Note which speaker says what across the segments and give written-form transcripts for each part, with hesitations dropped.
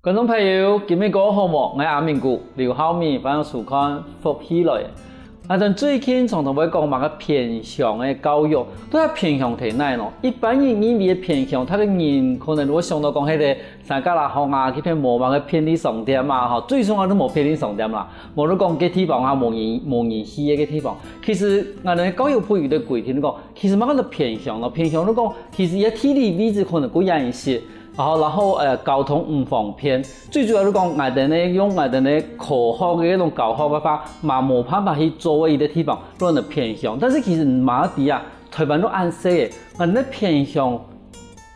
Speaker 1: 观众朋友，今日过好无？我阿明姑刘浩明帮我收看福起来。但最近常常会讲嘛个偏向的教育，都系偏向体内咯。一般人认为的偏向，他的人可能会想到讲迄个三甲六方啊，去偏无嘛个偏离重点啊，吼，最重要都无偏离重点啦。无你讲个地方啊，无人去的个地方，其实俺哋教育部有的规定讲，其实嘛个偏向咯，偏向你讲，其实伊地理位置可能贵一些。然后交通唔方便，最主要是讲我哋呢用我哋呢科学嘅一种教学嘅法，嘛冇办法去做一啲地方，都係偏向。但是其實唔馬啲啊，台灣都按說嘅，我哋偏向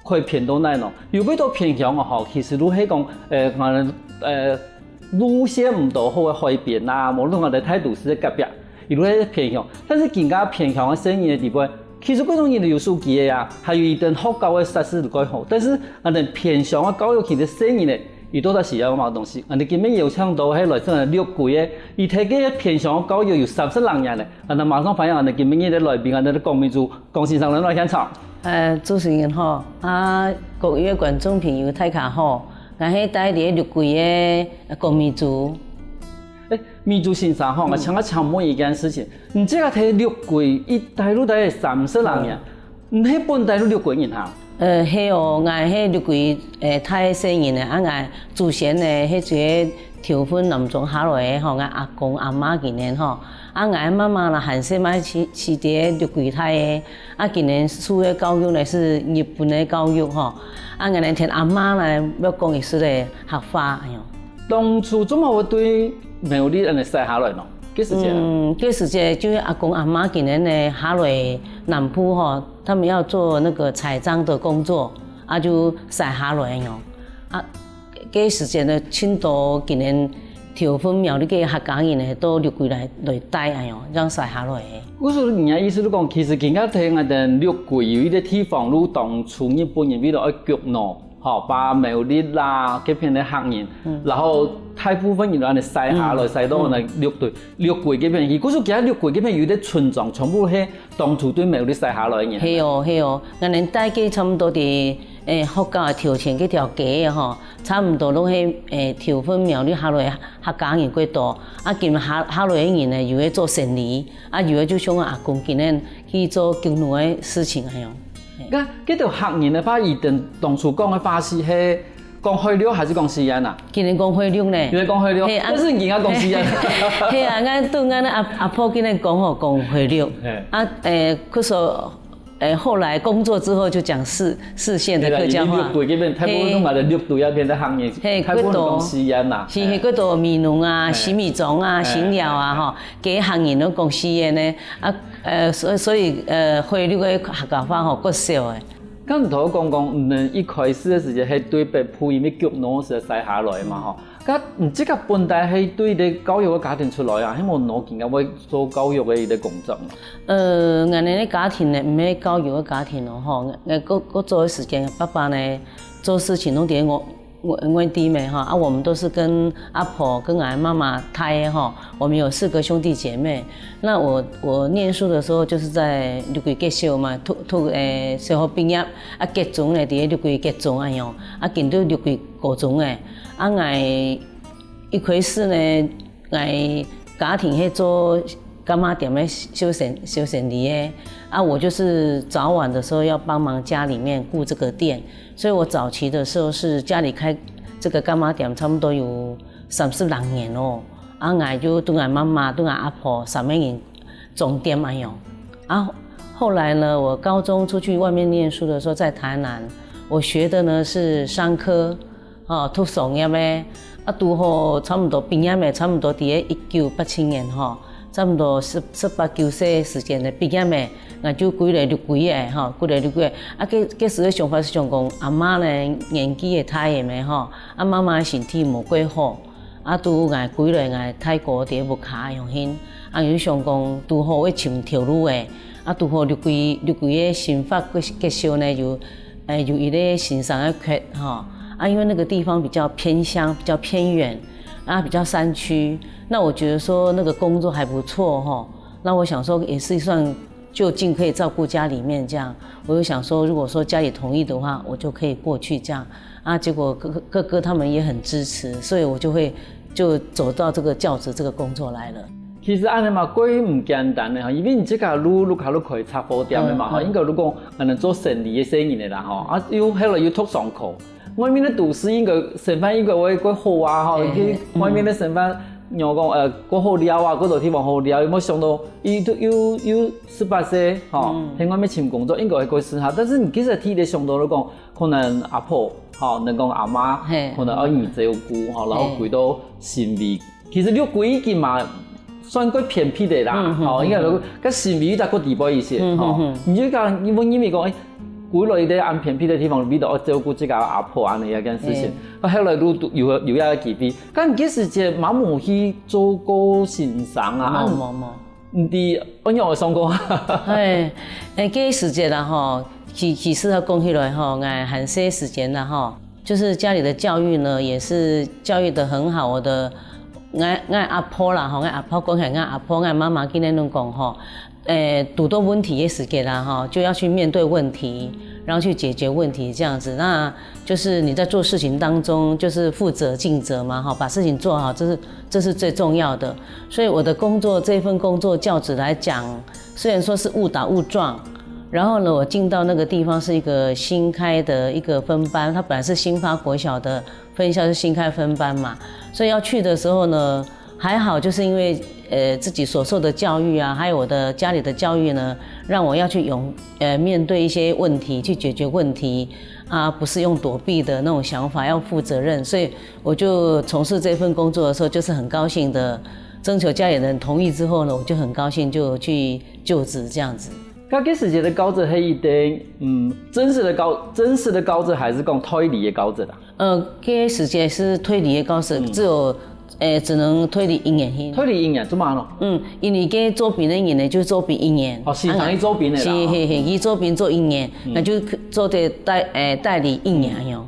Speaker 1: 可以偏到哪咯？如果到偏向嘅話，其實都係講我哋路線唔到好嘅海邊啊，無論我哋態度是隔壁，如果係偏向，但是更加偏向嘅生意嘅地方。其實嗰種人有數據嘅呀，還有一定學校嘅設施都幾好，但是我哋偏向嘅教育其實生意咧，遇到的是有乜東西？我哋今日有請到喺來自六桂嘅，伊睇嘅偏向嘅教育有30人嘅咧，我哋馬上歡迎我哋今日嘅來賓，我哋嘅江明珠江先生來現場。
Speaker 2: 主持人好，各位觀眾朋友大家好，我係帶嚟六桂嘅江明珠。
Speaker 1: 明珠先生，我請問一件事情，你這個睇六桂，伊大陸大30人呀，你喺本大陸六桂人哈？
Speaker 2: 係哦，我喺六桂太細人咧，我祖先咧喺個條分南中下來嘅，我阿公阿媽今年我媽媽啦韓式買起啲六桂太嘅，今年受嘅教育咧是日本嘅教育嗬，我哋聽阿媽咧要講嘅是咧學法哎喲。
Speaker 1: 當初怎麼會對苗栗人嚟曬下來咯？幾時節？
Speaker 2: 幾時節就是阿公阿媽今年呢下來南部哈，他們要做那個採樟的工作，就曬下來喲。幾時節呢？青島今年條分苗栗嘅客家人呢都六桂來帶哎喲，讓曬下來。
Speaker 1: 我說人家意思，你講其實更加睇我哋六桂有一啲地方，如當初日本人為咗去腳挪。好，把苗栗啦，嗰邊嘅客人，然後大部分人嚟曬下來，曬到我哋六桂嗰邊，如果說其他六桂嗰邊有啲村莊，全部係當初對苗栗曬下來嘅人。
Speaker 2: 係哦係哦，我哋大概差唔多啲福建嘅條線嗰條街啊，差唔多都係條分苗栗下來客家人居多，見下來嘅人呢，有喺做生意，有喺就像我阿公今年去做經農嘅事情係樣。
Speaker 1: 嗰條客人咧，把伊定當初講嘅法師係講開了還是講實驗啊？
Speaker 2: 今年講開了呢？
Speaker 1: 原來講開了，但是人家講實驗。
Speaker 2: 係啊，我對我阿婆今年講開了，佢說後來工作之後就講四縣的客家話。
Speaker 1: 六桂嗰邊，大部分都係六桂嗰邊的客人，大部分講實驗啊。
Speaker 2: 是嗰度米農啊、洗米種啊、洗料啊，幾客人都講實驗呢。所以會呢個客家話好夠少誒。
Speaker 1: 剛才講，一開始嘅時間係對北埔因為腳農時曬下來嘛，嗬。咁即個本地係對啲教育嘅家庭出來啊，希望攞見嘅會做教育嘅一啲工作嘛。
Speaker 2: 我哋啲家庭呢唔係教育嘅家庭咯，嗬。我做嘅時間，爸爸呢做事情都點我弟妹哈，我們都是跟阿婆跟俺媽媽胎哈，我們有4個兄弟姐妹。那我念書的時候就是在六桂結小嘛，小學畢業結中咧，喺六桂結中哎喲，見到六桂高中誒，我一開始呢，我家庭喺做柑仔店嘅小生意誒，我就是早晚的時候要幫忙家裡面顧這個店，所以我早期的時候是家裡開這個柑仔店，差不多有30年哦。我就對我媽媽、對我阿婆3個人總店哎喲。後來呢，我高中出去外面念書的時候，在台南，我學的呢是商科，讀商業嘅，讀好差不多畢業嘅，差不多喺1987年哈。差不多18、19歲時間咧畢業嘅，我就歸來六桂嘅，歸來六桂。嗰時嘅想法是想講，阿媽咧年紀嘅大嘅咩，媽媽身體冇幾好，都我歸來我泰國啲木卡用先，就想講都好會尋條路嘅，都好六桂嘅新法結小呢有一啲欣賞嘅缺，因為那個地方比較偏鄉，比較偏遠。比較山區，那我覺得說那個工作還不錯哈，那我想說也是算就近可以照顾家里面这样。我就想说，如果说家里同意的话，我就可以过去这样啊。结果哥哥他们也很支持，所以我就走到这个教职这个工作来了。
Speaker 1: 其实安尼嘛，过于唔简单的哈，因为你这个愈开插补店的嘛哈，应该如果安尼做生意的生意的啦哈，啊又后来又读上课，外面的都市应该身份应该会过好啊哈，去外面的身份。像讲过好了啊，嗰度地方好了，有冇想到有18岁吼，喺外面寻工作应该会过适合，但是你其实睇你想到你讲，可能阿婆吼，能讲阿妈，可能要伊照顾吼，然后回到新味，其实你贵已经嘛算过偏僻的啦，吼，应该讲甲新味在个地步一些，吼，你就讲因为讲归落在安偏僻的地方，你都要照顾这个阿婆安尼一件事情。啊，后来又要几笔，咁几时节马冇去做过欣赏啊？唔啲，我有上过。
Speaker 2: 几时节啦吼，其实要讲起来吼，哎，很些时间啦吼，就是家里的教育呢，也是教育得很好。我的俺阿婆啦吼，俺阿婆讲起来，俺阿婆俺妈妈今天拢讲吼。遇到问题的时间啦哈，就要去面对问题，然后去解决问题这样子。那就是你在做事情当中，就是负责尽责嘛哈，把事情做好，这是最重要的。所以我的工作这份工作教职来讲，虽然说是误打误撞，然后呢，我进到那个地方是一个新开的一个分班，它本来是新发国小的分校是新开分班嘛，所以要去的时候呢。还好，就是因为自己所受的教育啊，还有我的家里的教育呢，让我要去面对一些问题，去解决问题啊，不是用躲避的那种想法，要负责任。所以我就从事这份工作的时候，就是很高兴的，征求家里人同意之后呢，我就很高兴就去就职这样子。
Speaker 1: 嗰幾時嘅高職係一定，真實的高職還是講推理的高職啦？
Speaker 2: 嗰時節是推理的高職，只能推理1年去。
Speaker 1: 推理1年做嘛咯？
Speaker 2: 因為佢做兵的1年就做兵1年。
Speaker 1: 哦，現場去做兵的啦。
Speaker 2: 是，佢做兵做1年，那就做啲代理1年樣。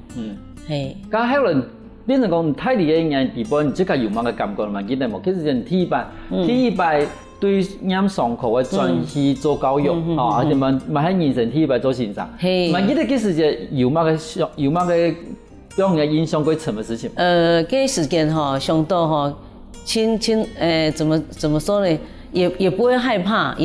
Speaker 2: 係。咁
Speaker 1: 後來變成講代理1年地步，你即個有乜嘅感覺嘛？記得冇？其實人第一擺對啱上課嘅專去做教育，而且咪喺人生第一擺做欣賞。係。咪記得幾時就有乜嘅？俾人家印象過什麼事情？
Speaker 2: 嗰時間哈，想到哈，怎麼說呢？也不會害怕，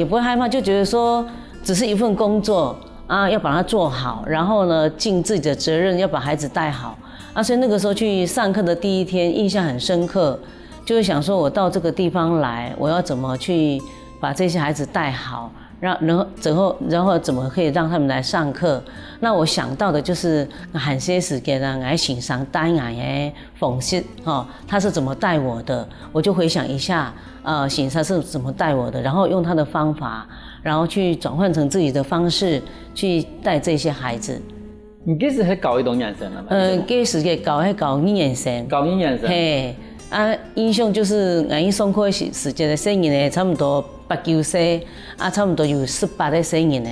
Speaker 2: 就覺得說只是一份工作啊，要把它做好，然後呢，盡自己的責任，要把孩子帶好啊。所以那個時候去上課的第一天，印象很深刻，就是想說我到這個地方來，我要怎麼去把這些孩子帶好。然後怎麼可以讓他們來上課？那我想到的就是很些時間啊，我欣賞帶我的奉師他是怎麼帶我的？我就回想一下，欣賞是怎麼帶我的，然後用他的方法，然後去轉換成自己的方式去帶這些孩子。
Speaker 1: 你幾時係教一種眼神啊？
Speaker 2: 幾時嘅教2年生。
Speaker 1: 教1年生。
Speaker 2: 嘿，印象就是我上課時間的聲音呢，差不多8、9歲，差不多有18的聲音呢，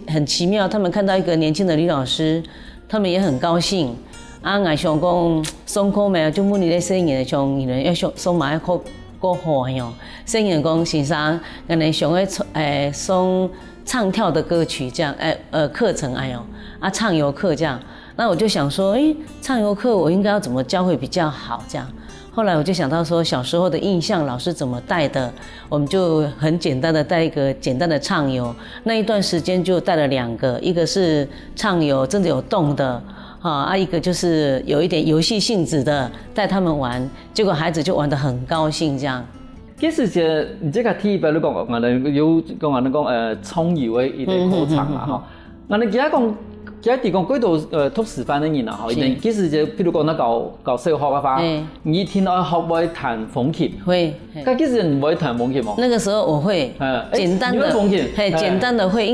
Speaker 2: 很奇妙。他們看到一個年輕的李老師，他們也很高興。我想講上課咪就問你的聲音，像你們要上埋課好樣，聲音講先生，我哋想要上唱跳的歌曲這樣，課程唱遊課這樣。那我就想說，唱遊課我應該要怎麼教會比較好這樣。後來我就想到說，小時候的印象，老師怎麼帶的，我們就很簡單的帶一個簡單的唱遊。那一段時間就帶了2個，一個是唱遊，真的有動的，一個就是有一點遊戲性質的，帶他們玩，結果孩子就玩得很高興這樣。
Speaker 1: 其實就你這個第一擺你講，我哋有講創遊的一個課程啦，哈，我哋而家講。其實講幾度讀師範的人啊，一定其實就譬如講那教小學嘅話，你聽到學會彈風琴，
Speaker 2: 會。
Speaker 1: 但其實你唔會彈風琴嗎？
Speaker 2: 那個時候我會，簡單的，簡單的會，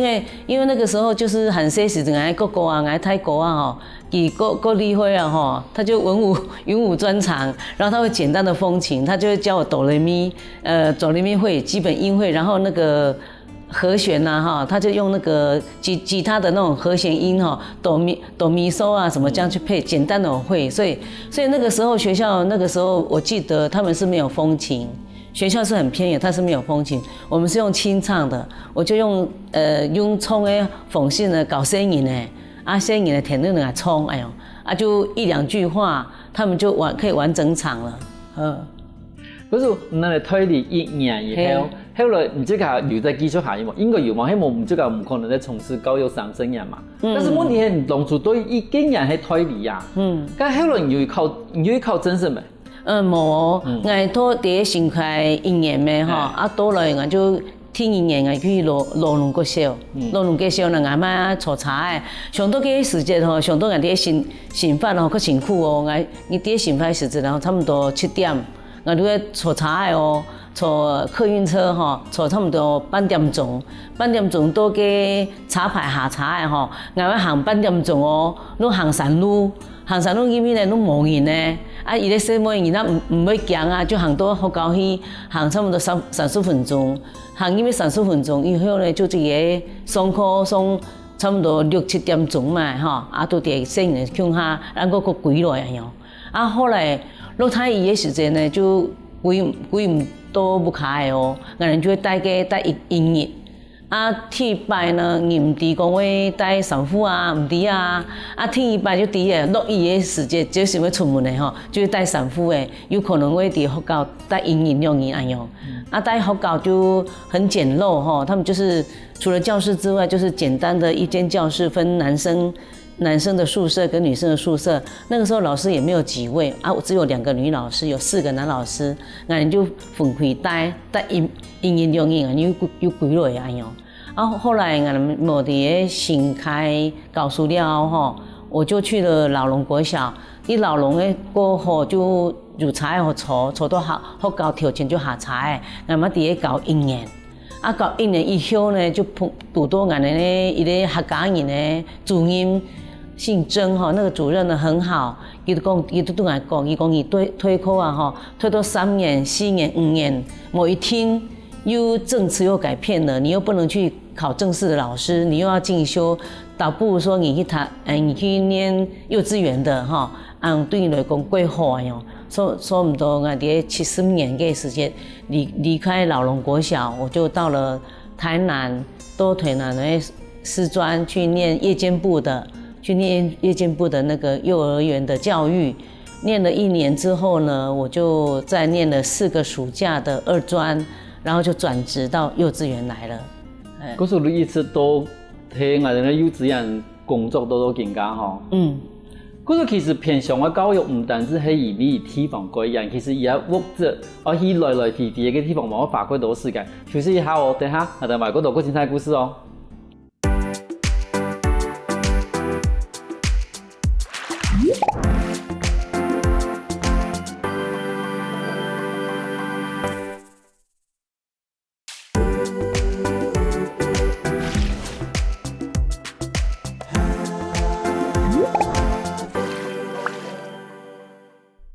Speaker 2: 因為那個時候就是很些時陣愛國歌啊，愛泰國啊，佢國立會啊，哈，他就文武專長，然後他會簡單的風琴，他就會教我哆來咪，哆來咪會基本音會，然後那個。和弦呐，哈，他就用那个吉他的那种和弦音哈，哆咪嗦啊，什么这样去配，简单的我会，所以那个时候学校那个时候我记得他们是没有风琴，学校是很偏远，它是没有风琴，我们是用清唱的，我就用冲的缝线呢搞声音呢，声音呢填那个冲，哎呦，就一两句话，他们就可以完整场了，
Speaker 1: 可是咱的退役1年以后，后来唔即个留在继续下嘛，应该有嘛，希望唔即个唔可能在从事教育上生涯嘛。但是问题係當初對伊竟然係退役啊，咁後來你要考正式未？
Speaker 2: 冇，我都第一先開1年咩嗬，到來我就聽1年我去羅龍國小，羅龍國小呢我媽坐茶嘅，上到嘅時節嗬，上到我啲晨發嗬，佢辛苦哦，我啲晨發時節然後差唔多7點。我都要坐茶的哦，坐客運車哈，坐差不多半點鐘到個茶牌下茶的哈，我要行半點鐘哦，都行山路因為呢都冇人呢，伊咧說冇人，唔會行啊，就行到學校去，行差不多30分鐘，行因為30分鐘以後呢，就自己上課上差不多6、7點鐘嘛哈，都啲聲人鄉下，然後個歸來啊，後來。落太醫的時間呢，就幾唔多不開哦，我哋就會帶1日，第一擺呢，你唔知講會帶sản婦啊，唔知啊，第二擺就第一落雨的時間，就是會出門的吼，就會帶產婦的，有可能會喺學校帶1日2日咁樣，帶學校就很簡陋吼，他們就是除了教室之外，就是簡單的一間教室分男生的宿舍跟女生的宿舍，那個時候老師也沒有幾位我只有2個女老師，有4個男老師，我哋就分開帶1日2日，我又歸落嚟樣。後來我哋冇啲新開教書了吼，我就去了老龍國小，啲老龍嘅過後就入茶嘅坐到學校條件就下茶嘅，我哋啲教1年。教1年以後呢，就讀到我哋呢一個客家人呢主任。姓曾哈，那個主任呢很好，伊都對我講，伊講你推課啊哈，推到3年、4年、5年，某一天又政策又改變了，你又不能去考正式的老師，你又要進修，倒不如說你去念幼稚園的哈，對你來講更好喲。說唔多，我哋70年嘅時間離開老龍國小，我就到了台南的師專去念夜間部的。去念夜間部的那個幼兒園的教育，念了1年之後呢，我就再念了4個暑假的2專，然後就轉職到幼稚園來了。
Speaker 1: 嗰時你一直都喺我哋嘅幼稚園工作都更加好。嗰時其實偏向嘅教育唔單止係以呢地方改變，其實而家屋子去來來回回嘅地方冇花過多時間。休息一下哦，等下我哋埋嗰度個精彩故事哦。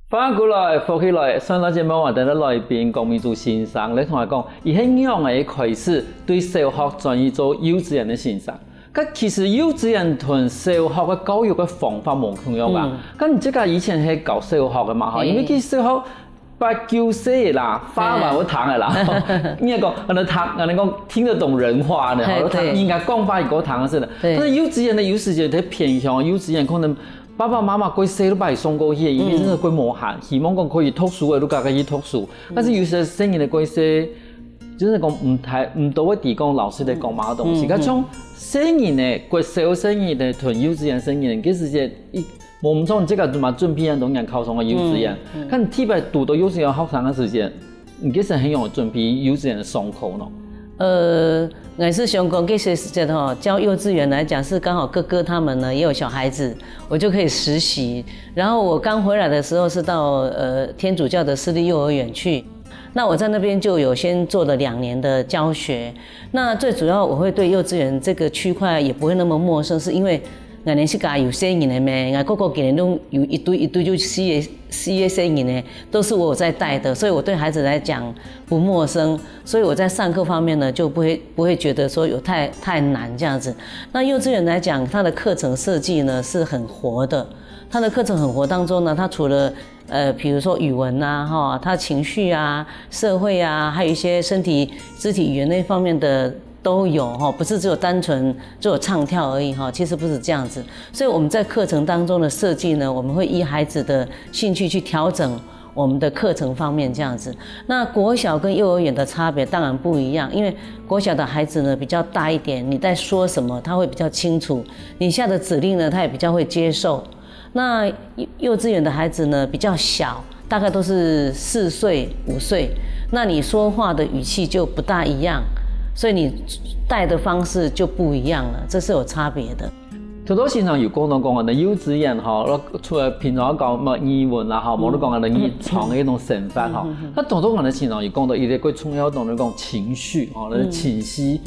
Speaker 1: 翻過來，復起來，上個節目我哋嘅來賓江美珠先生，你同我講，伊係讓我開始對小學轉移做幼稚園嘅先生。咁其實幼稚園同小學嘅教育嘅方法冇同樣啊。咁你即個以前係教小學嘅嘛？嚇，因為佢小學8、9歲啦，花埋會讀嘅啦。應該講，我哋講聽得懂人話嘅，應該講法嗰讀嘅先啦。但係幼稚園嘅有時就係偏向幼稚園可能。爸爸媽媽佢細都把佢送過去，因為真係佢無限，希望講可以讀書嘅都家己去讀書。但是有些細人嘅佢細，就是講唔多會提供老師嚟講乜東西。佢從細人嘅佢小細人嘅同幼稚園細人，其實係我們從這個嘛準備人同人考上嘅幼稚園。看特別讀到幼稚園學生嘅時間，你其實很容易準備幼稚園嘅上課咯。
Speaker 2: 我是想講這些時間哈，教幼稚園來講是剛好哥哥他們呢也有小孩子，我就可以實習。然後我剛回來的時候是到天主教的私立幼兒園去，那我在那邊就有先做了2年的教學。那最主要我會對幼稚園這個區塊也不會那麼陌生，是因為我哋是家有細人的咩，我個年都有一堆就4個細人的，都是我在帶的，所以我對孩子來講不陌生，所以我在上課方面呢就不會覺得說有太難這樣子。那幼稚園來講，它的課程設計呢是很活的，他的课程很活当中呢，他除了比如说语文呐，哈，他情绪啊、社会啊，还有一些身体、肢体语言那方面的都有哈，不是只有单纯只有唱跳而已哈，其实不是这样子。所以我们在课程当中的设计呢，我们会依孩子的兴趣去调整我们的课程方面这样子。那国小跟幼儿园的差别当然不一样，因为国小的孩子呢比较大一点，你在说什么他会比较清楚，你下的指令呢他也比较会接受。那幼稚园的孩子呢比较小，大概都是4岁、5岁，那你说话的语气就不大一样，所以你带的方式就不一样了，这是有差别的。
Speaker 1: 好多现场有講到講嘅幼稚園嗬，除了平常講乜語文啦嗬，冇得講嘅語創嘅一種成分嗬。那好多人現場有講到一個最重要同你講情緒嗬，那情緒。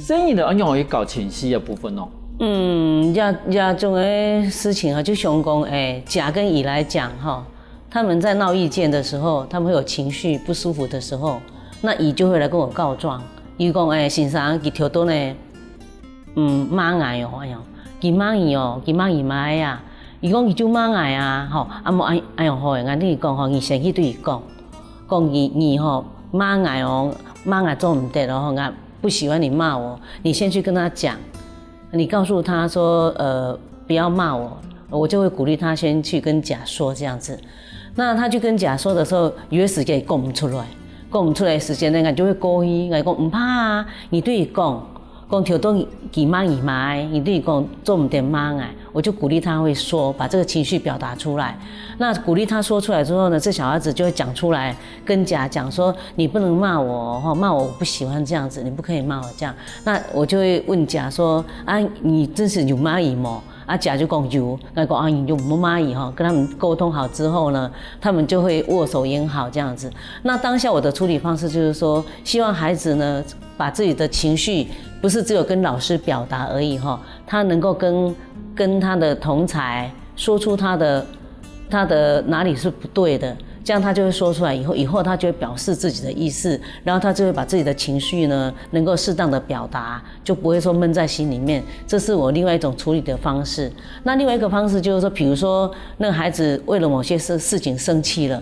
Speaker 1: 聲音的應用可以搞情緒嘅部分哦。
Speaker 2: 這種嘅事情啊，就像講甲跟乙來講哈，他們在鬧意見的時候，他們會有情緒不舒服的時候，那乙就會來跟我告狀，伊講先生佢跳到呢，罵我哦，佢罵伊哦，佢罵伊媽呀，伊講佢就罵我啊，吼，啊冇哎呦好誒，我對伊講吼，伊先去對伊講伊吼罵我哦，罵我做唔得咯，我不喜歡你罵我，你先去跟他講。你告訴他說，不要罵我，我就會鼓勵他先去跟甲說這樣子。那他去跟甲說的時候，有些時間講唔出來的時間呢，我就會故意，我講唔怕啊，你對伊講跳到佢罵伊媽，你對伊講做唔得罵我就鼓勵他會說，把這個情緒表達出來。那鼓勵他說出來之後呢，這小孩子就會講出來，跟甲講說，你不能罵我，罵我不喜歡這樣子，你不可以罵我這樣。那我就會問甲說，啊，你真是有罵伊嗎？啊，甲就講有，我講啊，你有冇罵伊哈？跟他們溝通好之後呢，他們就會握手言好這樣子。那當下我的處理方式就是說，希望孩子呢，把自己的情緒不是只有跟老師表達而已哈，他能夠跟他的同儕說出他的哪裡是不對的，這樣他就會說出來，以後他就會表示自己的意思，然後他就會把自己的情緒呢能夠適當的表達，就不會說悶在心裡面。這是我另外一種處理的方式。那另外一個方式就是說，比如說那個孩子為了某些事情生氣了，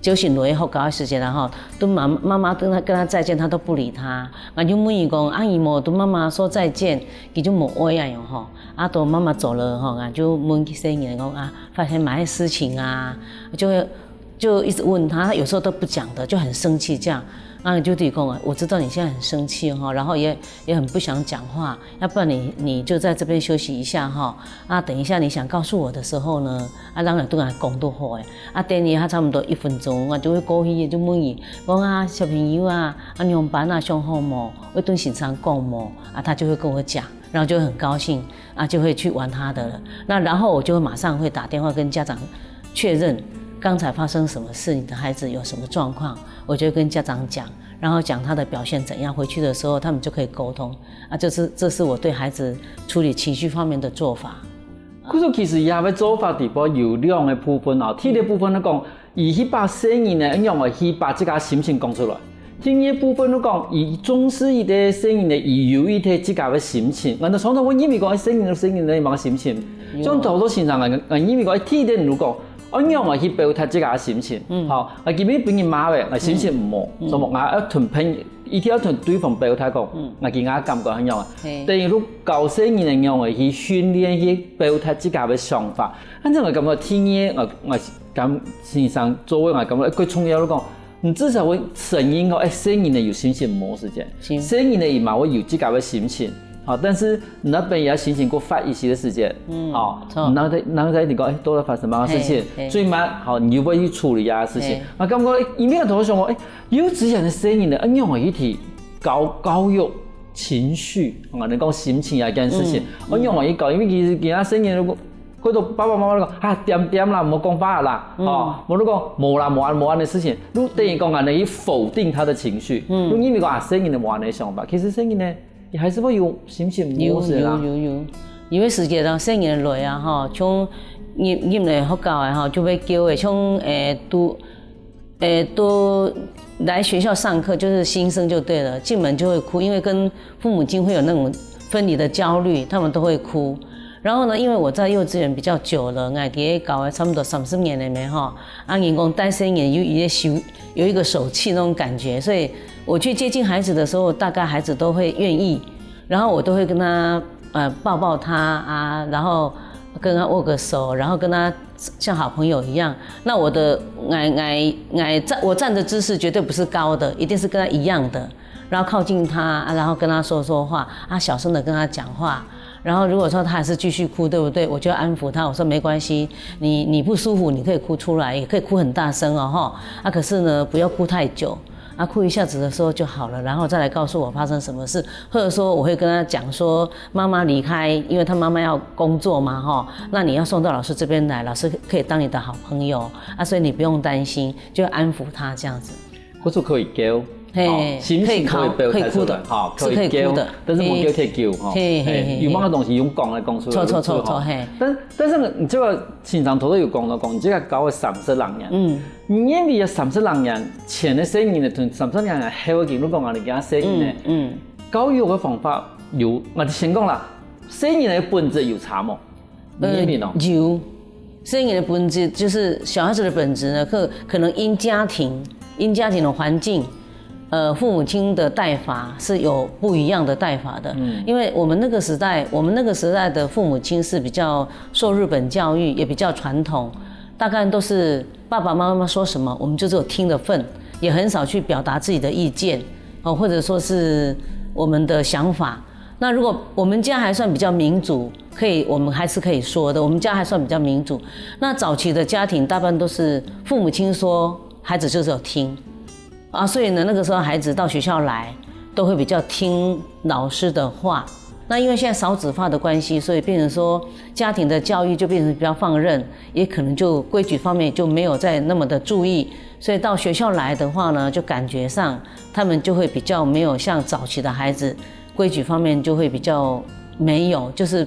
Speaker 2: 酒醒落以後搞時間然後都媽媽跟他再見，他都不理他。我就問伊講，阿姨冇對媽媽說再見，佢就冇愛呀樣吼。啊，到媽媽走了吼，我就問佢聲音講啊，發生哪些事情啊？就一直問他，他有時候都不講的，就很生氣這樣。啊，就對講啊，我知道你現在很生氣哈，然後也很不想講話，要不然你就在這邊休息一下哈。啊，等一下你想告訴我的時候呢，啊，讓人都來講都好誒。啊，等你他差不多1分鐘，我就會過去就問伊講啊，小朋友啊，啊，你們班啊上好冇？會對先生講冇？啊，他就會跟我講，然後就會很高興啊，就會去玩他的了。那然後我就會馬上會打電話跟家長確認剛才發生什麼事，你的孩子有什麼狀況。我就跟家長講，然後講他的表現怎樣，回去的時候他們就可以溝通啊。這是我對孩子處理情緒方面的做法。
Speaker 1: 其實以下嘅做法地方有2個部分啊。第一個部分咧講，以去把聲音咧，用嚟去把自己心情講出來。第二個部分咧講，以重視伊啲聲音咧，以有伊啲自己嘅心情。我哋常常會因為講聲音咧，冇心情。將好多現場我因為講第一點如果。按樣我去表達自己嘅心情，好，我見面俾人罵嘅，我心情唔好，所以我一同朋友，一定要同對方表達講，我見我感覺係樣啊。第二，如教聲人嘅樣嚟去訓練去表達自己嘅想法，反正我感覺第二，我咁先生作為我感覺最重要嚟講，你至少會承認個聲人嘅有心情唔好時間，聲人嘅嘛會有自己嘅心情。好，但是你那邊也要心情過發一些的時間，好，然後再你講，都在發生乜事情，最慢，好，你就會去處理啊事情。我感覺一面同學講，幼稚園的聲音呢，用嚟一體教育情緒，我哋講心情啊件事情，我用嚟教，因為其他聲音如果嗰度爸爸媽媽都講啊點啦，唔好講話啦，哦，我都講冇啦冇安嘅事情，如等於講我哋去否定他的情緒，如因為講聲音的冇安嘅想法，其實聲音呢。你還是會有心情唔好嘅啦。有，因為時間啦，聲音來啊，吼，從入嚟學校啊，吼，就會叫嘅，從都來學校上課，就是新生就對了，進門就會哭，因為跟父母親會有那種分離的焦慮，他們都會哭。
Speaker 2: 然后呢，因为我在幼稚园比较久了，我爹搞了差不多30年了没哈，啊，人工带生也有一个手气那种感觉，所以我去接近孩子的时候，大概孩子都会愿意，然后我都会跟他抱抱他啊，然后跟他握个手，然后跟他像好朋友一样。那我站的姿势绝对不是高的，一定是跟他一样的，然后靠近他，然后跟他说说话啊，小声的跟他讲话。然后如果说他还是继续哭，对不对？我就安抚他，我说没关系，你不舒服，你可以哭出来，也可以哭很大声哦哈。啊，可是呢，不要哭太久，啊，哭一下子的时候就好了，然后再来告诉我发生什么事，或者说我会跟他讲说，妈妈离开，因为他妈妈要工作嘛哈，那你要送到老师这边来，老师可以当你的好朋友啊，所以你不用担心，就安抚他这样子。
Speaker 1: 或者可以叫。心情可以哭的，哈，可以叫，但是不叫贴叫，哈，有某个东西用讲来讲出来，
Speaker 2: 错，嘿。
Speaker 1: 但是你这个現場頭都有講到講，你這個搞嘅30人，因為30人前嘅聲音同30人後嘅見到講我哋嘅聲音咧，教育嘅方法有，我哋先講啦，聲音嘅本質有差冇？
Speaker 2: 有，聲音嘅本質就是小孩子的本質呢，可能因家庭的環境。父母親的帶法是有不一樣的帶法的，因為我們那個時代的父母親是比較受日本教育，也比較傳統，大概都是爸爸媽媽說什麼，我們就只有聽的份，也很少去表達自己的意見，或者說是我們的想法。那如果我們家還算比較民主，我們還是可以說的，我們家還算比較民主。那早期的家庭大半都是父母親說，孩子就只有聽。啊，所以呢，那個時候孩子到學校來，都會比較聽老師的話。那因為現在少子化的關係，所以變成說家庭的教育就變成比較放任，也可能就規矩方面就沒有再那麼的注意。所以到學校來的話呢，就感覺上他們就會比較沒有像早期的孩子，規矩方面就會比較沒有，就是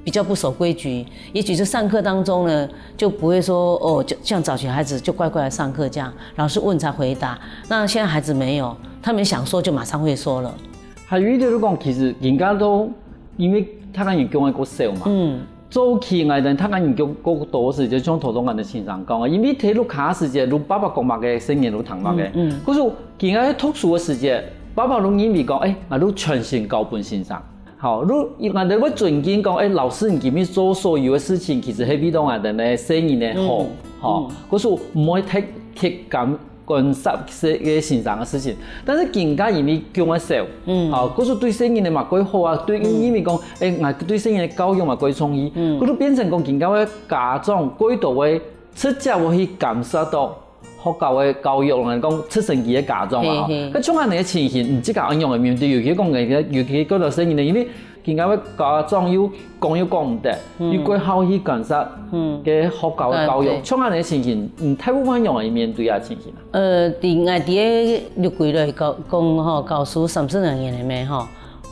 Speaker 2: 比較不守規矩，也許是上課當中呢，就不會說哦，就像早期孩子就乖乖來上課這樣，老師問才回答。那現在孩子沒有，他們想說就馬上會說了。
Speaker 1: 還有一點就講，其實人家都因為他個研究嘅個少嘛，早期我哋他個研究個多時就像頭先我哋先生講嘅，因為睇到卡時節，如爸爸講話嘅聲音如聽話嘅，可是而家喺讀書嘅時節，爸爸都因為講，我都全心交本先生。好，如我哋會尊敬講，老師你今日做所有嘅事情，其實係比到我哋嘅聲音咧好，可是唔可以太咁干涉嘅先生嘅事情。但是更加因為叫我少，可是對聲音嘅嘛幾好啊，對因為講，我對聲音嘅教育嘛幾創意，佢都變成講更加嘅家長幾度會直接會去感受到。學校嘅教育嚟講，出成幾嘅家長啊，咁種下你嘅情形，唔知咁樣嘅面對，尤其講嘅，尤其嗰度聲音咧，因為點解嘅家長要講唔得，要過後去感受嘅學校嘅教育，種下你嘅情形，太部分用嚟面對啊情形。
Speaker 2: 喺六季嚟講教書30年裡面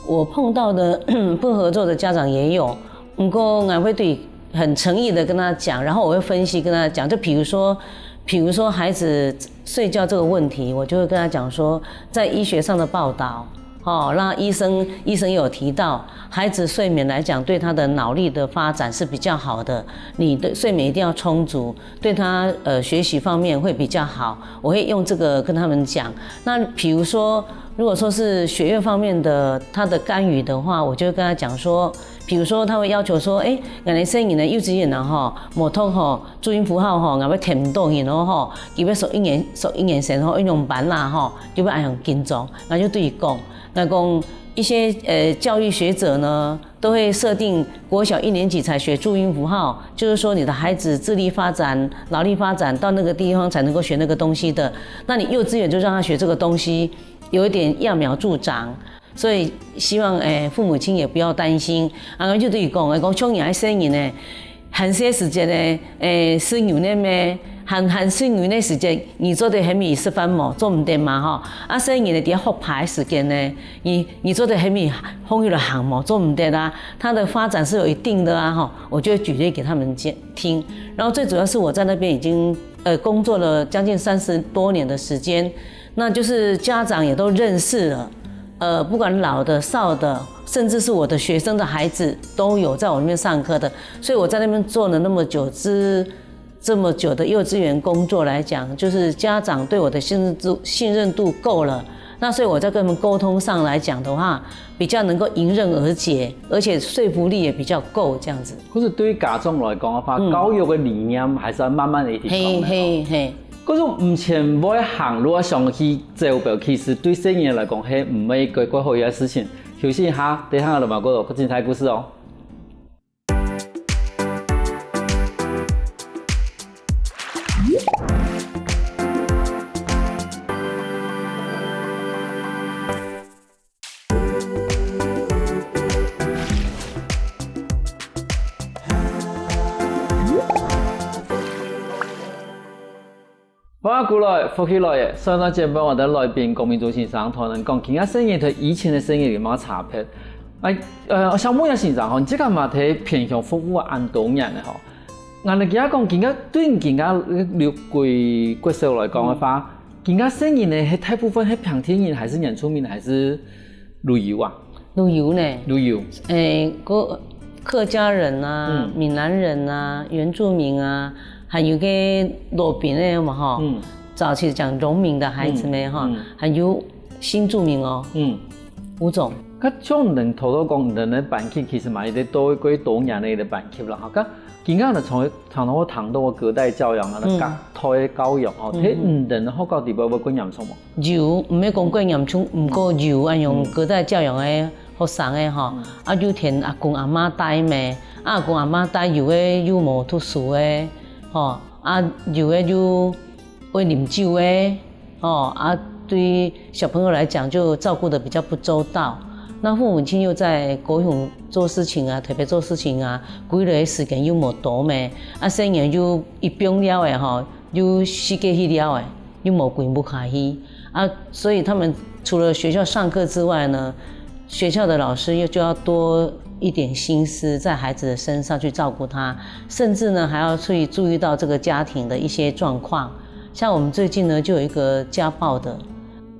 Speaker 2: 我碰到的不合作的家長也有，不過我會對很誠意的跟他講，然後我會分析跟他講，就比如說孩子睡覺這個問題，我就會跟他講說，在醫學上的報道，那醫生也有提到，孩子睡眠來講，對他的腦力的發展是比較好的，你的睡眠一定要充足，對他學習方面會比較好。我會用這個跟他們講。那比如說，如果說是學業方面的他的干預的話，我就會跟他講說。比如說，他會要求說，我哋細年的幼稚園啊，無通注音符號我要填唔到去咯，佢要屬英語線應用班啦，就要按樣跟蹤，我就對佢講，那講一些教育學者呢，都會設定國小1年級才學注音符號，就是說你的孩子智力發展、腦力發展到那個地方才能夠學那個東西的，那你幼稚園就讓他學這個東西，有一點揠苗助長。所以希望父母親也不要擔心，我就對伊講，像人聲音呢，寒些時節呢，聲音呢咩，寒聲音呢時節，你做得很米示範冇，做唔得嘛啊聲音呢啲復排時間呢，你做得很米風雨的行冇，做唔得啦，它的發展是有一定的啊我就會舉例給他們聽。然後最主要是我在那邊已經工作了將近30多年的時間，那就是家長也都認識了。不管老的、少的，甚至是我的学生的孩子，都有在我那边上课的。所以我在那边做了那么久，这么久的幼稚园工作来讲，就是家长对我的信任度够了。那所以我在跟他们沟通上来讲的话，比较能够迎刃而解，而且说服力也比较够这样子。
Speaker 1: 可是对于家长来讲的话，教育的理念还是要慢慢的一直讲的。
Speaker 2: 嘿。
Speaker 1: 可是目前每一行如果想去招标，其实对生意来讲係唔係一個好嘅事情。休息一下，等下我哋馬嗰度精彩故事哦。翻過來，復起來嘅，上檔節目我哋來賓郭銘祖先生同人講，今日生意同以前嘅生意有乜差別？我想問下先生，你即個嘛睇偏向服務安多年嘅嗬？我哋而家講，今日對你今日了貴數來講嘅話，今日生意呢係大部分係平田人，還是原住民，還是旅遊啊？
Speaker 2: 旅遊呢？
Speaker 1: 旅遊。
Speaker 2: 客家人啊，閩南人啊，原住民啊。還有個羅賓的嘛哈，早期講農民的孩子們哈，還有新住民哦，5種。
Speaker 1: 咁將人頭都講人的班級其實買得多年的班級啦，咁今日就從我談到隔代教養啊，隔代教育哦，睇人學校地方會更嚴重冇？
Speaker 2: 有，唔係講更嚴重，唔過有啊用隔代教養的學生的哈，有填阿公阿媽帶咩，阿公阿媽帶有嘅有冇讀書的。有的就會飲酒的，對小朋友來講就照顧得比較不周到。那父母親又在高雄做事情啊，特別做事情啊，規個時間又冇多咩，生意又一病了的又死過去了的，又冇滾不開去所以他們除了學校上課之外呢，學校的老師又就要多一點心思在孩子的身上去照顧他，甚至呢還要去注意到這個家庭的一些狀況。像我們最近呢就有一個家暴的，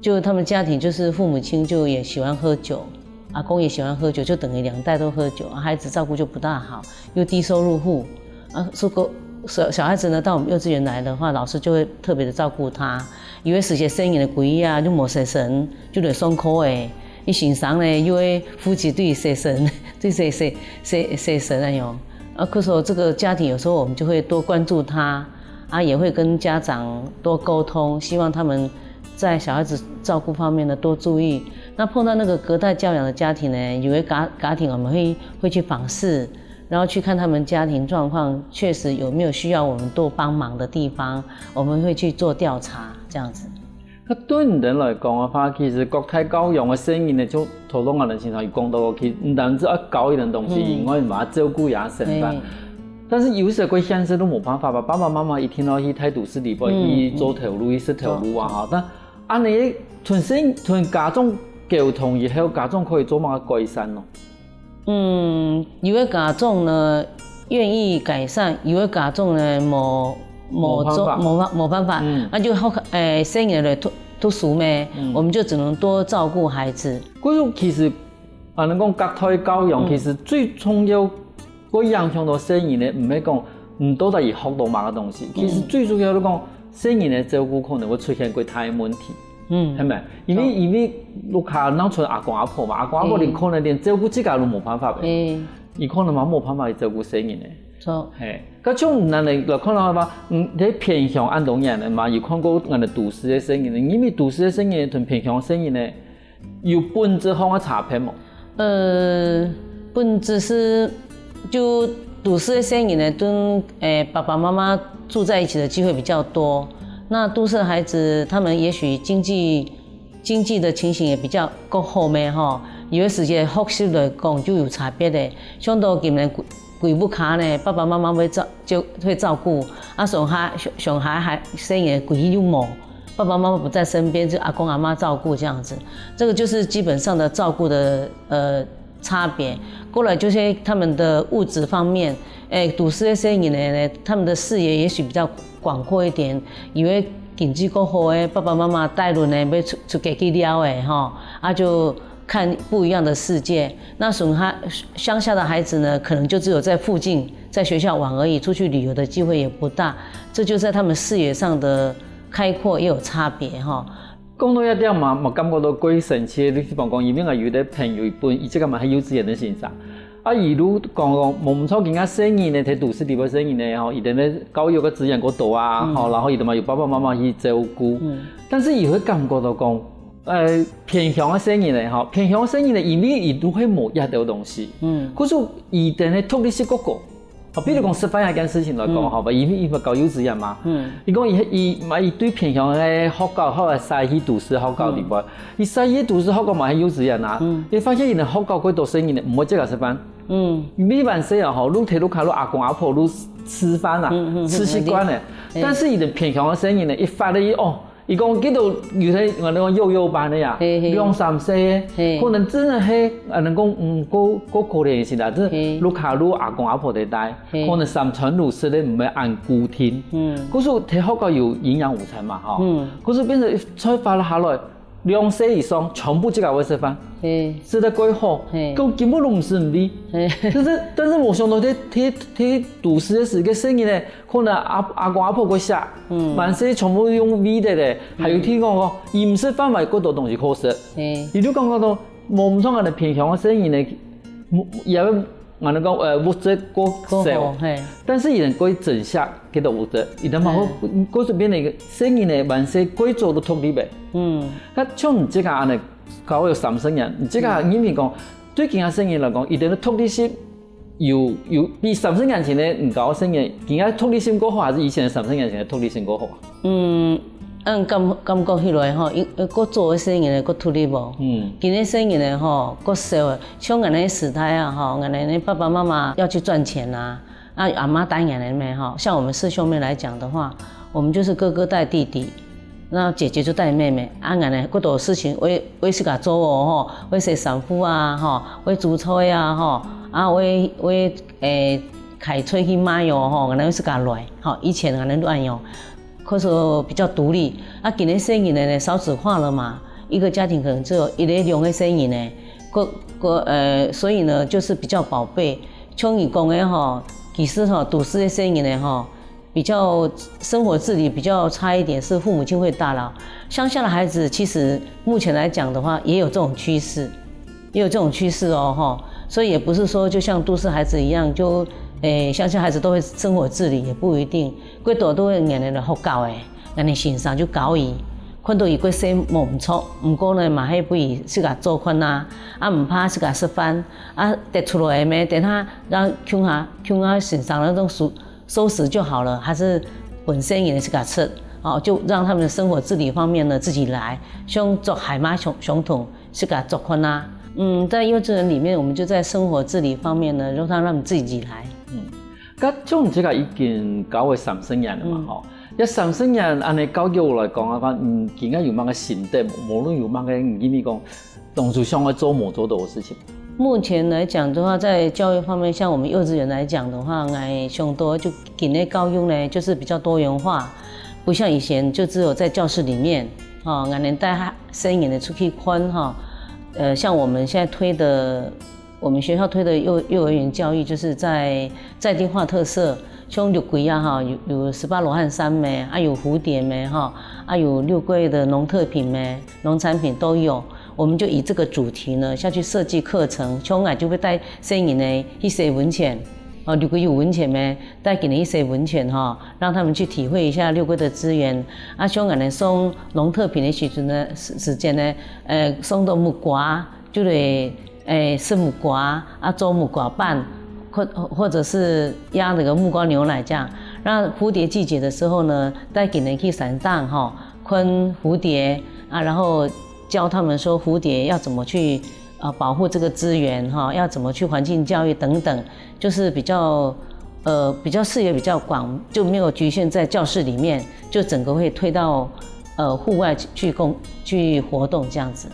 Speaker 2: 就他們家庭就是父母親就也喜歡喝酒，阿公也喜歡喝酒，就等於2代都喝酒，孩子照顧就不大好，又低收入戶如果小孩子呢到我們幼稚園來的話，老師就會特別的照顧他，以為是些生意的貴啊，就冇食神，就嚟鬆口誒。一欣賞呢，因為夫妻對誰神，對誰神那樣。可是這個家庭有時候我們就會多關注他，也會跟家長多溝通，希望他們在小孩子照顧方面呢多注意。那碰到那個隔代教養的家庭呢，有的家庭我們會去訪視，然後去看他們家庭狀況，確實有沒有需要我們多幫忙的地方，我們會去做調查，這樣子。
Speaker 1: 對人來講嘅話，其實國泰教養嘅生意呢，就頭先我哋先生有講到過，其實唔單止要教一樣東西，以外嘛照顧也成吧。但是有時個現實都冇辦法吧，爸爸媽媽一天到去睇都市裡邊去做頭路，去識頭路啊嚇。但按你同家長溝通以後，家長可以做乜改善咯？
Speaker 2: 有的家長呢願意改善，有的家長呢冇辦法，那就生意來讀書咩，我們就只能多照顧孩子。
Speaker 1: 其實啊，你講隔代教養，其實最重要，個影響到生意呢，唔係講唔到底學到乜嘅東西，其實最主要都講生意呢照顧可能會出現過大問題，係咪？因為屋企鬧出阿公阿婆嘛，阿公阿婆你可能連照顧自家都冇辦法嘅，你可能嘛冇辦法去照顧生意呢。係，咁從人哋來看到話，你偏向安東人嘛，有看過人哋都市嘅生意呢，因為都市嘅生意同偏向生意呢，有本質上嘅差別冇？
Speaker 2: 本質是就都市嘅生意呢，跟爸爸媽媽住在一起的機會比較多。那都市的孩子，他們也許經濟的情形也比較夠好咩哈，有的時間學習來講就有差別的，像到今年貴不卡呢，爸爸媽媽會照顧，小孩還生意貴又冇，爸爸媽媽不在身邊，就阿公阿媽照顧這樣子，這個就是基本上的照顧的差別。過來就是他們的物質方面，都市的生意呢，他們的視野也許比較廣闊一點，因為经济够好的爸爸妈妈带轮的要出家去了的吼，就看不一样的世界。那乡下的孩子呢，可能就只有在附近在学校玩而已，出去旅游的机会也不大。这就在他们视野上的开阔也有差别哈。
Speaker 1: 讲到一点嘛感觉到鬼神奇。你比方讲，伊面有啲朋友一本，伊即个嘛喺幼稚园的身上。伊如讲我们错更加生意呢，喺都市地方生意呢，伊哋咧教育嘅资源嗰度啊，然后伊哋嘛有爸爸妈妈去照顾。但是伊会感觉到讲，偏向嘅生意呢，偏向嘅生意呢，伊都会冇一条东西。可是伊哋咧脱离式嗰个。比如讲失败一件事情来讲，好吧，伊咪教幼稚园嘛。伊讲伊对偏向嘅学校，好系西去都市学校里边，伊西去都市学校嘛系幼稚园啊。你发现伊哋学校嗰度生意呢，唔会即个食饭。每晚时啊，吼，愈睇愈看，阿公阿婆愈吃饭啊，吃习惯咧。但是伊哋偏向嘅生意呢，一发咧伊讲几度有睇我哋讲幼幼班的呀，2、3岁的，可能真的係能讲够可怜是啦，即愈卡愈阿公阿婆哋帶，可能三餐如食咧唔係按固定，可是睇學校有營養午餐嘛，可是變成才發下來2歲以上全部即個會食飯，食得幾好，根本都唔是唔理，但是我想到睇都市嘅時嘅生意咧，可能阿公阿婆會食，萬世全部用味的咧，還有聽講伊唔食飯咪嗰度東西好食，伊都感覺到冇唔錯嘅偏向嘅生意咧，也我哋講物質過少，但是伊能過整下幾多物質，伊能嘛好嗰邊嚟嘅生意咧，萬世貴族都脫離唄。咁像唔即個安尼搞有3生人，唔即個因為講對其他生意嚟講，伊哋嘅脫離性有比3生人前咧唔搞生意，其他脫離性過好，還是以前3生人前嘅脫離性過好啊？
Speaker 2: 感覺起來吼，個做嘅生意咧，個脫離無。今日生意咧吼，個少，像我哋時代啊吼，我哋爸爸媽媽要去賺錢啊，阿媽帶我哋咩吼，像我們4兄妹來講的話，我們就是哥哥帶弟弟，那姐姐就帶妹妹。我哋嗰度事情，我是甲做哦吼，我洗衫褲啊吼，我煮菜啊吼，我開出去買藥吼，我哋是甲來，吼，以前我哋亂用。可是比較獨立，今年生意呢少子化了嘛，一個家庭可能只有1、2個生意呢，所以呢就是比較寶貝。像你講的吼，其實吼都市的生意呢吼，比較生活自理比較差一點，是父母親會打擾。鄉下的孩子其實目前來講的話，也有這種趨勢，哦吼，所以也不是說就像都市孩子一樣就。鄉下孩子都會生活自理，也不一定。幾多都會人哋嚟學教嘅，人哋先生就教伊，看到伊個生冇唔錯，唔過呢嘛係不如自家做困啊，唔怕自家食飯，得出來咩？等他讓窮下先生那種收拾就好了，還是本身也自家吃，就讓他們的生活自理方面呢自己來，像做海馬相同，自家做困啊。在幼稚園裡面，我們就在生活自理方面呢，讓他們自己來。
Speaker 1: 咁種即個已經搞為3生人啦嘛，吼！一3生人按你教育來講啊，講而家有乜嘅心得，無論有乜嘅唔見你講，當初想要做冇做到嘅事情。
Speaker 2: 目前來講的話，在教育方面，像我們幼稚園來講的話，我上多就今年教育呢，就是比較多元化，不像以前就只有在教室裡面，我們帶生意呢出去看哈，像我們現在推的。我們學校推的幼兒園教育，就是在地化特色，像六龜啊哈，有18羅漢山咩，有蝴蝶咩哈，有六龜的農特品咩，農產品都有。我們就以這個主題呢下去設計課程，像我就會帶生意呢去洗溫泉，六龜有溫泉咩，帶給你去洗溫泉哈，讓他們去體會一下六龜的資源。像我哋送農特品的時間呢，送到木瓜就嚟。吃木瓜做木瓜拌，或者是壓那個木瓜牛奶這樣。讓蝴蝶季節的時候呢，帶給人去山上哈，昆蝴蝶然後教他們說蝴蝶要怎麼去保護這個資源哈，要怎麼去環境教育等等，就是比較視野比較廣，就沒有局限在教室裡面，就整個會推到戶外去活動這樣子。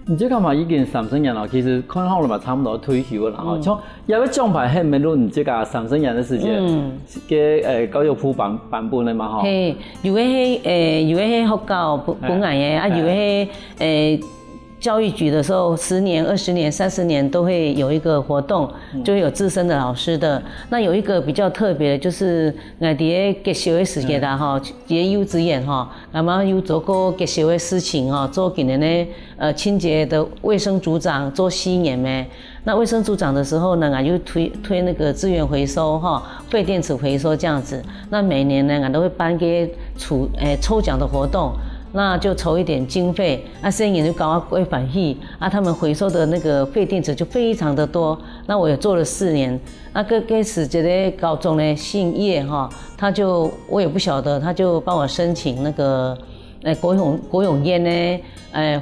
Speaker 1: 你这干嘛已經30年了？其實看好了嘛，差不多退休了哈。像有個獎牌係咪錄你這個30年的時間嘅教育部版本的嘛哈？
Speaker 2: 係，有個係學校本來嘅，啊有個係教育局的時候，10年、20年、30年都會有一個活動，就會有資深的老師的。那有一個比較特別的，就是我哋結束的時間啦，哈，啲幼稚園哈，咁麼有做過結束的事情哈，做今年的清潔的衛生組長做4年咩？那衛生組長的時候呢，我就推那個資源回收哈，廢電池回收這樣子。那每年呢，我都會辦個抽獎的活動。那就籌一點經費，啊，生意就搞歸返去，啊，他們回收的那個廢電池就非常的多。那我也做了4年，那個時這個高中呢，姓葉哈，我也不曉得，他就幫我申請那個國永院呢，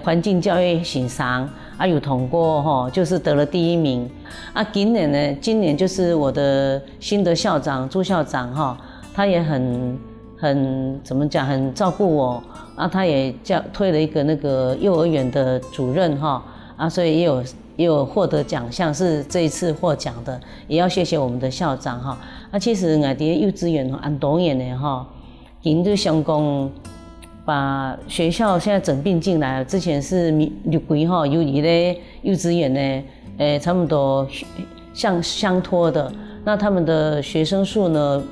Speaker 2: 環境教育賞賞，啊，有通過哈，就是得了第1名。啊，今年就是我的新的校長朱校長哈，他也很怎麼講，很照顧我。啊，他也推了一個那個幼兒園的主任哈，啊，所以也有獲得獎項，是這一次獲獎的，也要謝謝我們的校長哈。啊，其實我哋幼稚園很多年的哈，已經就想講把學校現在整併進來了，之前是綠規哈，有一個幼稚園呢，差不多相托的，那他們的學生數呢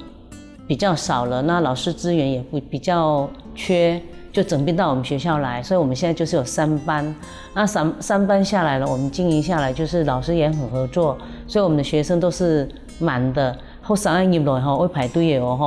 Speaker 2: 比較少了，那老師資源也比較缺。就整併到我們學校來，所以我們現在就是有3班，那三班下來了，我們經營下來，就是老師也很合作，所以我們的學生都是滿的。後3個入來哈，會排隊的哦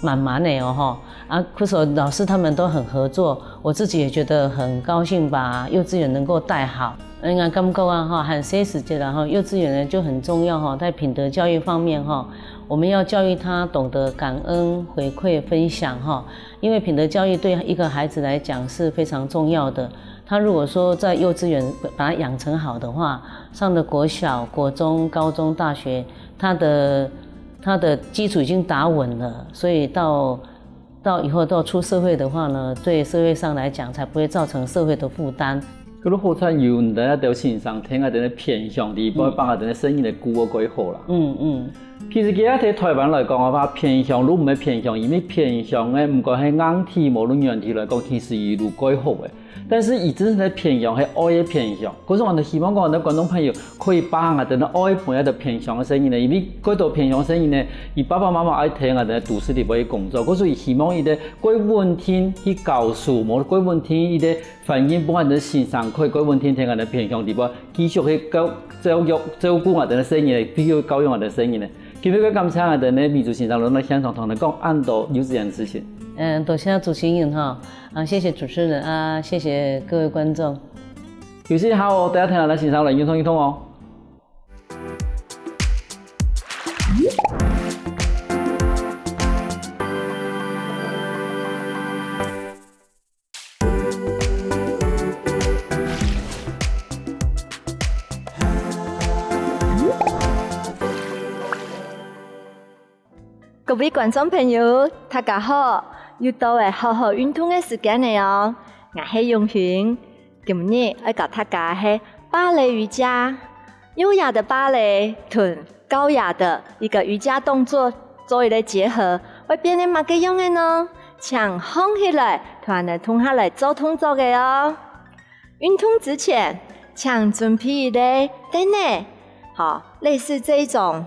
Speaker 2: 哈，滿的哦哈。啊，可是老師他們都很合作，我自己也覺得很高興，把幼稚園能夠帶好。我感覺啊哈，很些時間然後幼稚園呢就很重要哈，在品德教育方面哈。我們要教育他懂得感恩、回饋、分享哈，因為品德教育對一個孩子來講是非常重要的。他如果說在幼稚園把他養成好的話，上的國小、國中、高中、大學，他的基礎已經打穩了，所以到以後到出社會的話呢，對社會上來講才不會造成社會的負擔。
Speaker 1: 嗰啲好彩有唔得一條線上聽下啲偏向啲，不會幫下啲生意嚟顧個鬼好啦。其實佢喺台灣來講嘅話，偏向都唔係偏向，因為偏向嘅唔管係硬體無論軟體來講，其實一路改好嘅。但是以真正嘅偏向係愛嘅偏向，嗰種我哋希望講我哋觀眾朋友可以把我哋嘅愛伴一啲偏向嘅聲音呢，因為嗰度偏向聲音呢，而爸爸媽媽愛聽我哋都市裡邊嘅工作，嗰所以希望伊哋改穩定去教書，冇改穩定伊哋反映幫我哋先生可以改穩定聽我哋偏向裡邊，繼續去照顧我哋嘅聲音，繼續教育我哋嘅聲音呢。今日感謝我哋呢秘書先生來現場同你講安道幼稚園的事情。
Speaker 2: 多謝主持人哈，謝謝主持人啊，謝謝各位觀眾。
Speaker 1: 有時候大家聽下來先生來溝通溝通哦。
Speaker 3: 各位觀眾朋友，大家好！又到了好好運動的時間了哦。我係永興，今日要教大家係芭蕾瑜伽，優雅的芭蕾同高雅的一個瑜伽動作做一個結合，會變得乜嘅樣嘅呢？請放起來，同人同下來做動作嘅哦。運動之前，請準備一個墊呢，好，類似這一種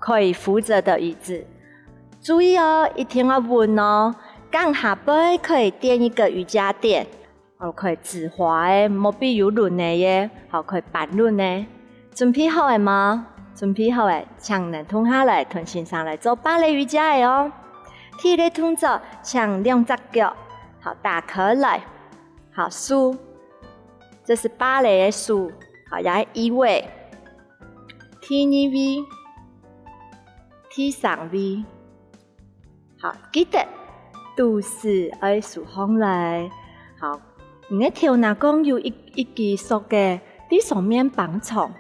Speaker 3: 可以扶着的椅子。注意哦，一定要穩哦。剛下背可以墊一個瑜伽墊，好可以直滑的，冇必要輪的耶，好可以半輪的。準備好的嗎？準備好的，請人同下來，同先生來做芭蕾瑜伽的哦。第一個動作，請兩隻腳好打開來，好豎，這是芭蕾的豎，好也係移位。第二位，第三位。好，記得都是要豎上來。好，你的頭腦講有一技術嘅，喺上面綁蟲。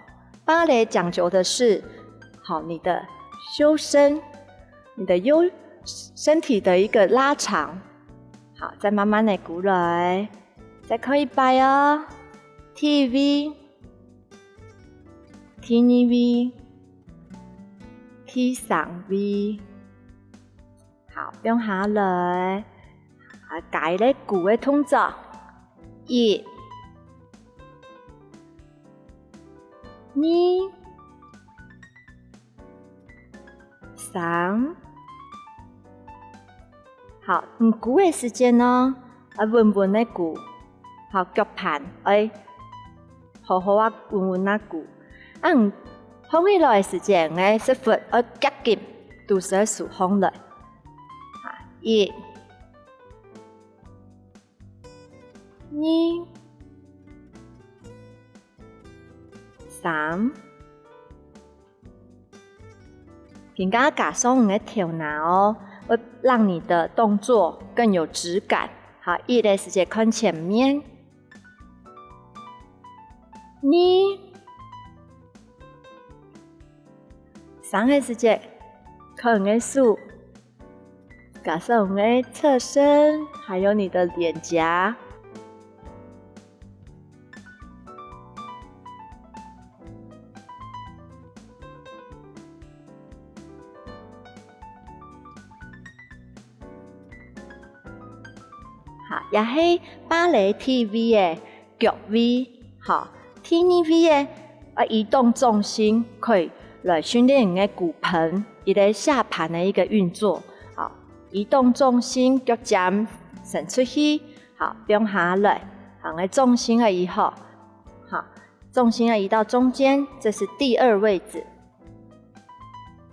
Speaker 3: 芭蕾講究的是，好，你的修身，你的身體的一個拉長。好，再慢慢地鼓來，再可以擺哦。TV、TV、T 上 V。好，用下來，解咧句嘅動作。1、2、3。好，唔句嘅時間咯，穩穩嘅句。好，腳盤好好啊，穩穩啊句。放起來嘅時間咧，是否夾緊，都是數放來。1、2、3。平常加上你的頭腦，會讓你的動作更有質感。好，1的時間看前面，2、3的時間看你的手，加上你的側身，還有你的臉頰。好，也係芭蕾 TV 嘅腳 V， 好 ，TV 嘅移動重心可以來訓練你嘅骨盆，你的下盤的一個運作。好，移動重心腳尖伸出去，好，放下來，好，你重心移好，好，重心移到中間，這是第2位置。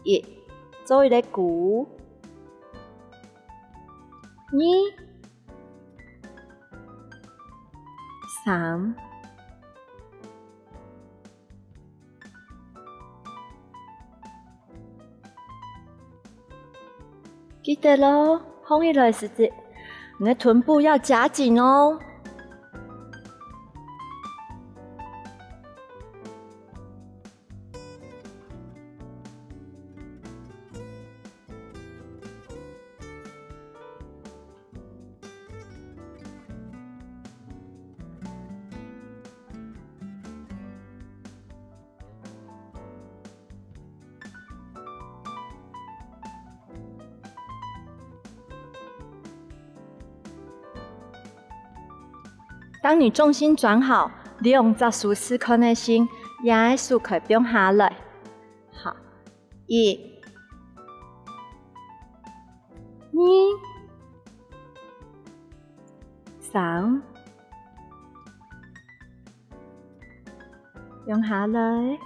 Speaker 3: 1，做一個鼓。2、3。記得咯，放起來時節，你的臀部要夾緊哦。當你重心轉好，利用這數思考的心，也數可以放下來。好，1、2、3，放下來。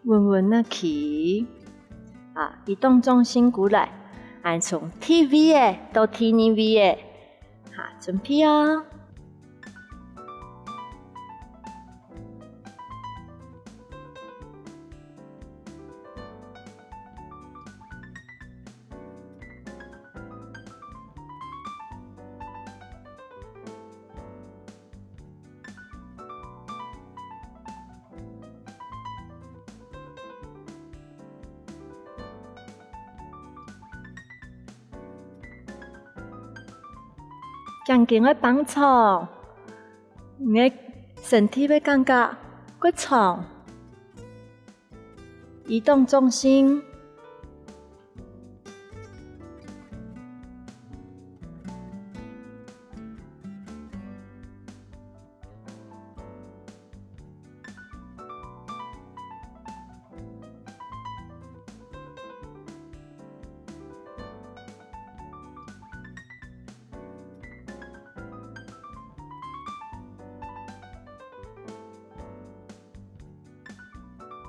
Speaker 3: 穩穩的起，啊，移動重心過來，按從 TV 嘅到 TV 嘅，好，準備哦。將頸會放長，你的身體會感覺過長，移動重心。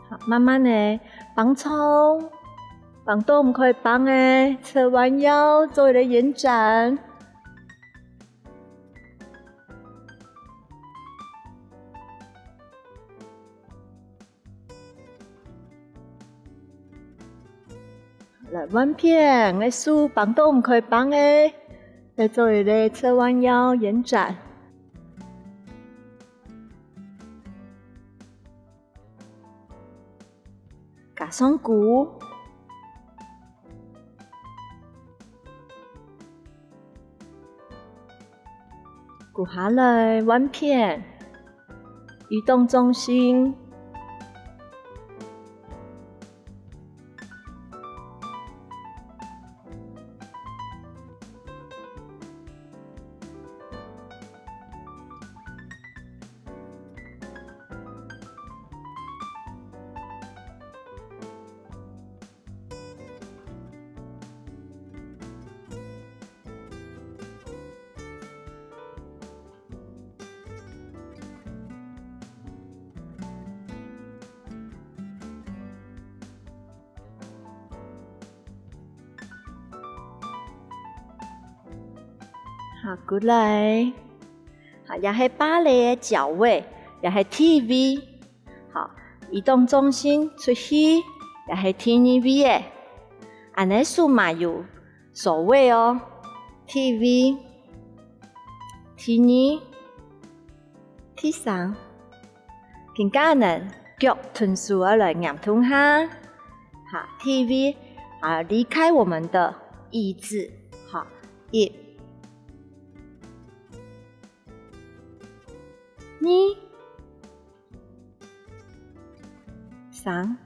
Speaker 3: 好，慢慢的放鬆，放到唔可以放的，側彎腰做一個延展。來彎片，你手放到唔可以放的，來做一個側彎腰延展。加上鼓，下来弯片，移动中心。好，过来，好，也是芭蕾的脚位，也是 TV， 好，移动中心出去，也是 TV 的，安尼数码有手位哦 ，TV、T2、T3，更加能脚吞数而来眼通哈，好 TV， 好，离开我们的椅子，好，1、2、3，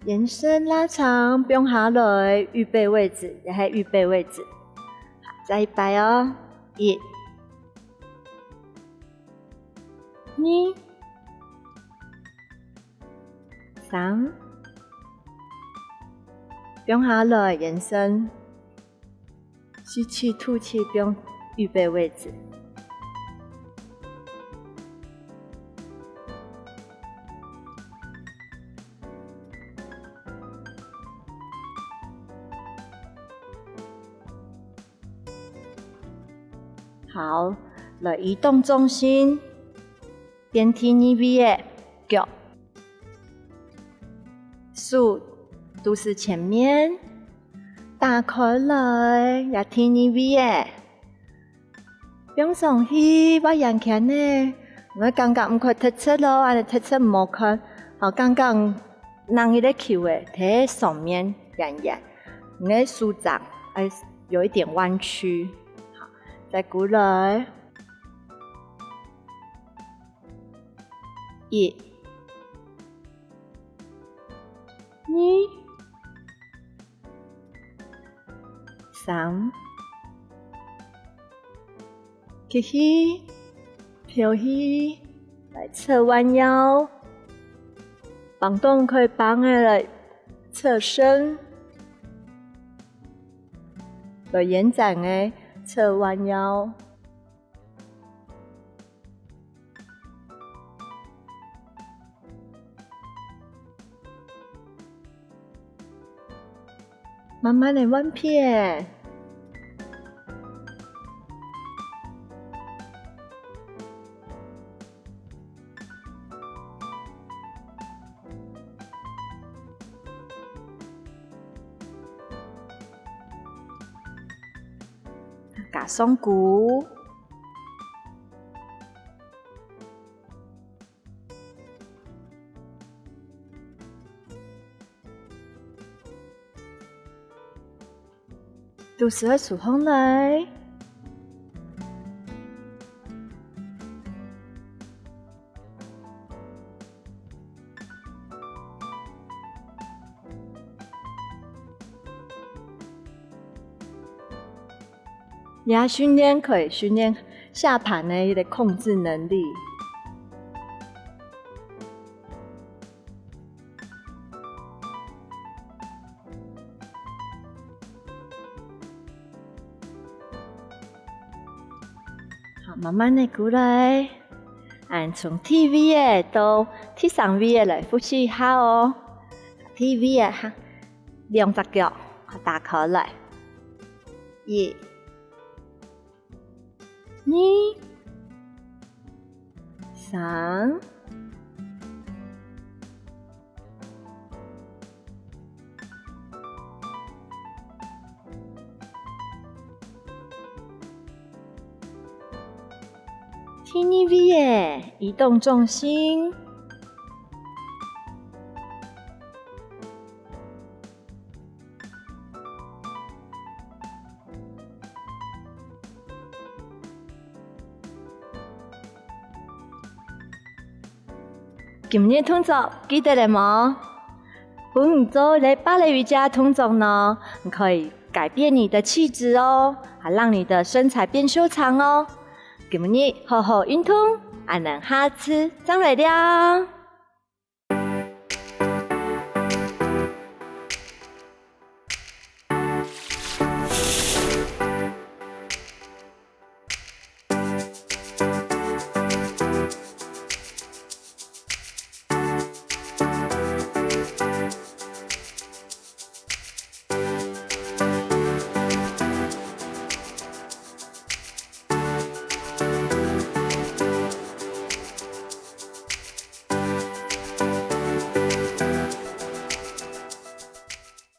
Speaker 3: 延伸拉长，不用下来，预备位置，也是预备位置。好，再一摆哦，1、2、3，不用下来，延伸，吸气吐气，不用预备位置。好，来移动重心，边踢你 V 的脚，手都是前面，打开来，也踢你 V 的，不用上去，我眼看呢，我刚刚唔快踢出咯，安尼踢出唔好看，好刚刚人伊咧球诶，睇上面圆圆，你的手掌哎有一点弯曲。再过来，1、2、3，起起，飘起，来侧弯腰，绑动可以绑的来侧身，来延展的。侧弯腰，慢慢的弯片，夹松骨，肚子会数空来，也训练可以训练下盘的控制能力。好，慢慢的过来，从 TV 的到 T3V 的来复习一下哦。TV 的哈，2隻腳打開來，1、2、3。TV 耶，移动重心，今日动作記得了嗎？本做你芭蕾瑜伽動作呢，你可以改變你的氣質哦，還讓你的身材變修長哦。今日好好運動，俺們下次再來聊。